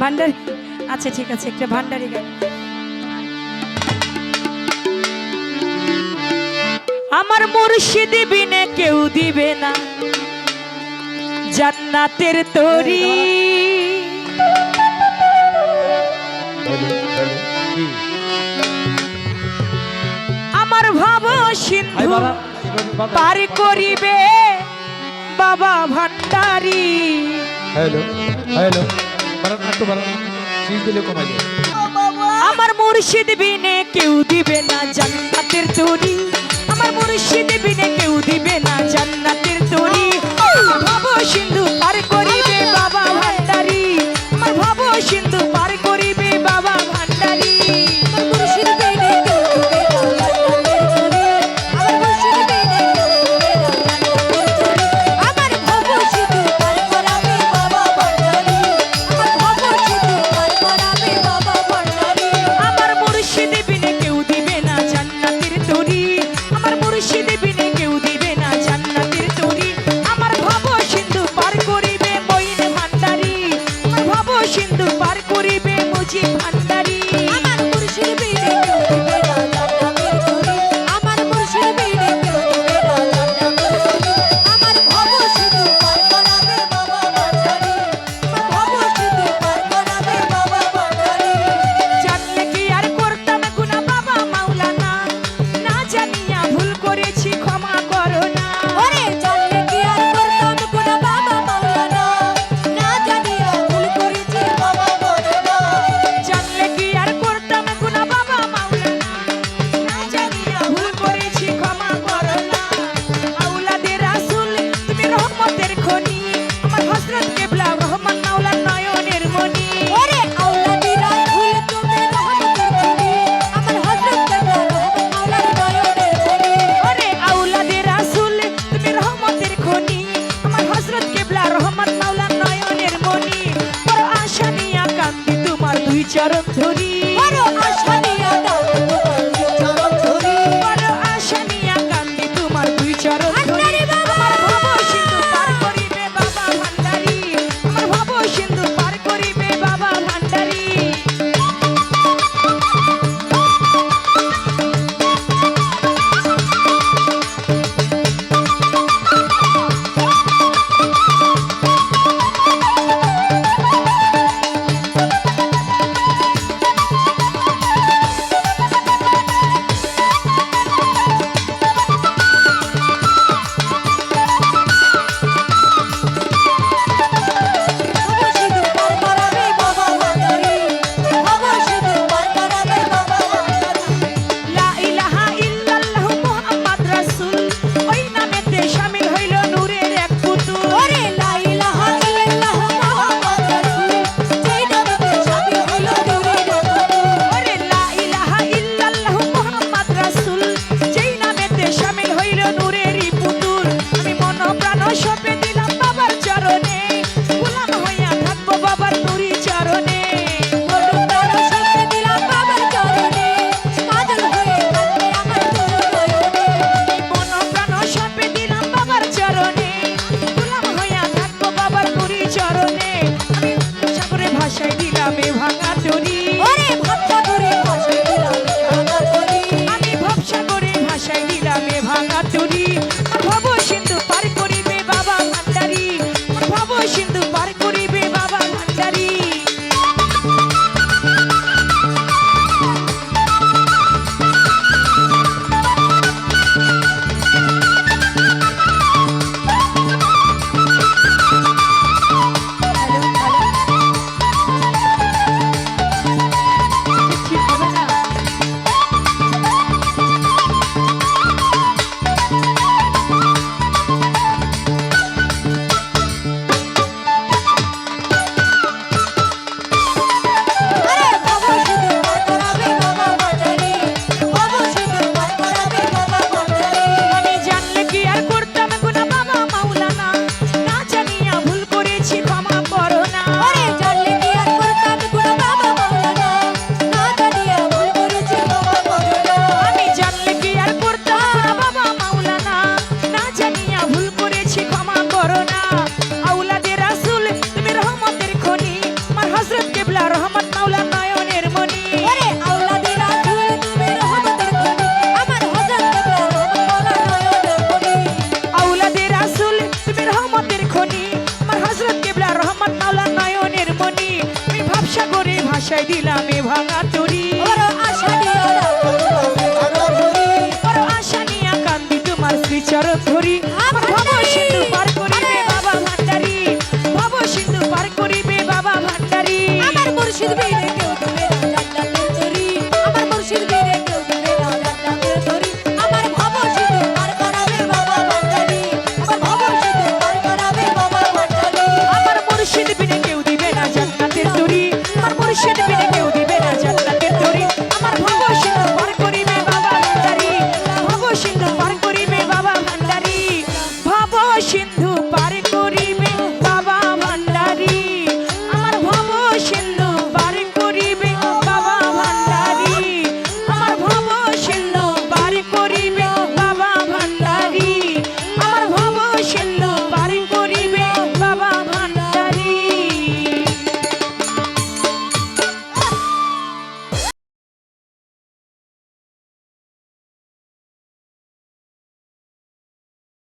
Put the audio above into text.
ভান্ডারি। আচ্ছা ঠিক আছে, একটা ভান্ডারি গান। আমার মুর্শিদ বিনে কেউ দিবে না জান্নাতের তরি। আমার ভাব সিন্ধু পার করিবে বাবা ভান্ডারি। হ্যালো হ্যালো বারান একটু বারান সিজ দিলে কমাই দে। আমার মুর্শিদ বিনে কেউ দিবে না জান্নাতের তরি। আমার মুর্শিদ বিনে কেউ দিবে না জান্নাতের তরি। ভাব সিন্ধু পার করিবে বাবা ভান্ডারি। আমার ভাব সিন্ধু পার করিবে বাবা ভান্ডারি। আমার মুর্শিদ বিনে কেউ দিবে না জান্নাতের তরি। আমার মুর্শিদ বিনে কেউ দিবে না জান্নাতের তরি। আমার ভাব সিন্ধু পার করাবে বাবা ভান্ডারি। আমার ভাব সিন্ধু পার করাবে বাবা ভান্ডারি। আমার মুর্শিদ বিনে কেউ দিবে না জান্নাতের তরি। আমার মুর্শিদ বিনে কেউ দিবে না জান্নাতের তরি। আমার ভাব সিন্ধু পার করিবে মঈন ভান্ডারি। আমার ভাব সিন্ধু পার করিবে মুজিব ভান্ডারি। আমার মুর্শিদ বিনে কেউ দিবে না জান্নাতের তরি। আমার মুর্শিদ বিনে কেউ দিবে না জান্নাতের তরি। আমার ভাব সিন্ধু পার করাবে বাবা ভান্ডারি। আমার ভাব সিন্ধু পার করাবে বাবা ভান্ডারি। জানলে কি আর করতাম গুনাহ বাবা মাওলানা, না জানিয়া ভুল করেছি ক্ষমা করো না। ওরে জানলে কি আর করতাম গুনাহ বাবা মাওলানা, না জানিয়া ভুল করেছি ক্ষমা করো না। জানলে কি আর করতাম গুনাহ বাবা মাওলানা, না জানিয়া ভুল করেছি ক্ষমা করো না। আওলাদে রাসূল তুমি রহমতের খনি, আমার হযরত কিবলা রহমান মাওলা নয়নের মনি। ওরে আওলাদে রাসূল তুমি রহমতের খনি, আমার হযরত কিবলা রহমান মাওলা নয়নের মনি। ওরে আওলাদে রাসূল তুমি রহমতের খনি, আমার হযরত কিবলা রহমান মাওলা নয়নের মনি। বড় আশা নিয়া কান্দি তোমার দুই চরণ ধরি। বড় আশা নিয়া কান্দি তোমার দুই চরণ ধরি। বড় আশা নিয়া কান্দি তোমার দুই চরণ ধরি। আমার ভাব সিন্ধু পার করিবে বাবা ভান্ডারি। আমার ভাব সিন্ধু পার করিবে বাবা ভান্ডারি। আশায় দিলাম এ ভাঙা তরি বড় আশা নিয়ে বড় আশা নিয়ে কান্দি তোমার শ্রীচরণ ধরি